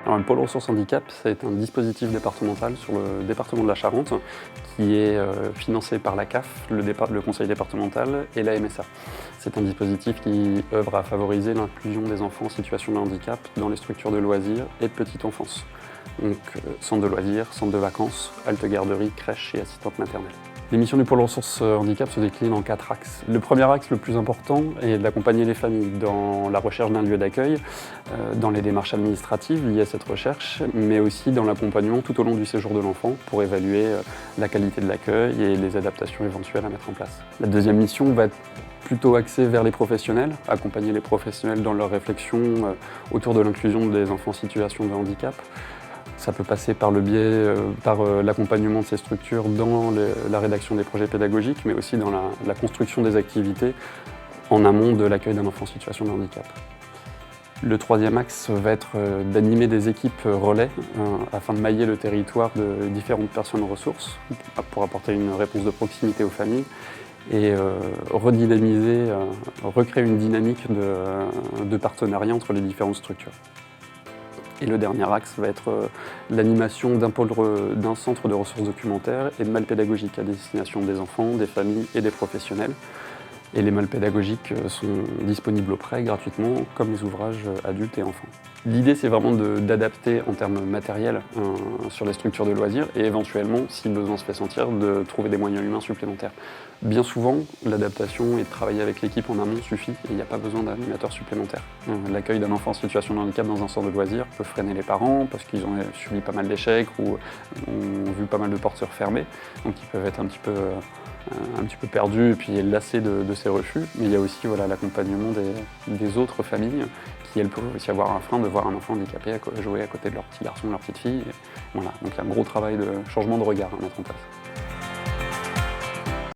Alors, le pôle ressources handicap, c'est un dispositif départemental sur le département de la Charente qui est financé par la CAF, le conseil départemental et la MSA. C'est un dispositif qui œuvre à favoriser l'inclusion des enfants en situation de handicap dans les structures de loisirs et de petite enfance. Donc centre de loisirs, centre de vacances, halte garderie, crèche et assistante maternelle. Les missions du pôle ressources handicap se déclinent en 4 axes. Le premier axe, le plus important, est d'accompagner les familles dans la recherche d'un lieu d'accueil, dans les démarches administratives liées à cette recherche, mais aussi dans l'accompagnement tout au long du séjour de l'enfant pour évaluer la qualité de l'accueil et les adaptations éventuelles à mettre en place. La deuxième mission va être plutôt axée vers les professionnels, accompagner les professionnels dans leur réflexion autour de l'inclusion des enfants en situation de handicap. Ça peut passer par le biais, par l'accompagnement de ces structures dans la rédaction des projets pédagogiques, mais aussi dans la construction des activités en amont de l'accueil d'un enfant en situation de handicap. Le troisième axe va être d'animer des équipes relais afin de mailler le territoire de différentes personnes ressources pour apporter une réponse de proximité aux familles et redynamiser, recréer une dynamique de partenariat entre les différentes structures. Et le dernier axe va être l'animation d'un centre de ressources documentaires et de malles pédagogiques à destination des enfants, des familles et des professionnels. Et les malles pédagogiques sont disponibles au prêt gratuitement, comme les ouvrages adultes et enfants. L'idée, c'est vraiment d'adapter en termes matériels sur les structures de loisirs et éventuellement, si le besoin se fait sentir, de trouver des moyens humains supplémentaires. Bien souvent, l'adaptation et de travailler avec l'équipe en amont suffit et il n'y a pas besoin d'animateurs supplémentaires. L'accueil d'un enfant en situation de handicap dans un centre de loisirs peut freiner les parents parce qu'ils ont subi pas mal d'échecs ou ont vu pas mal de portes se refermer, donc ils peuvent être un petit peu perdus et puis lassés de ces refus. Mais il y a aussi l'accompagnement des autres familles qui, elles, peuvent aussi avoir un frein de voir un enfant handicapé jouer à côté de leur petit garçon ou leur petite fille. Et voilà. Donc il y a un gros travail de changement de regard à mettre en place.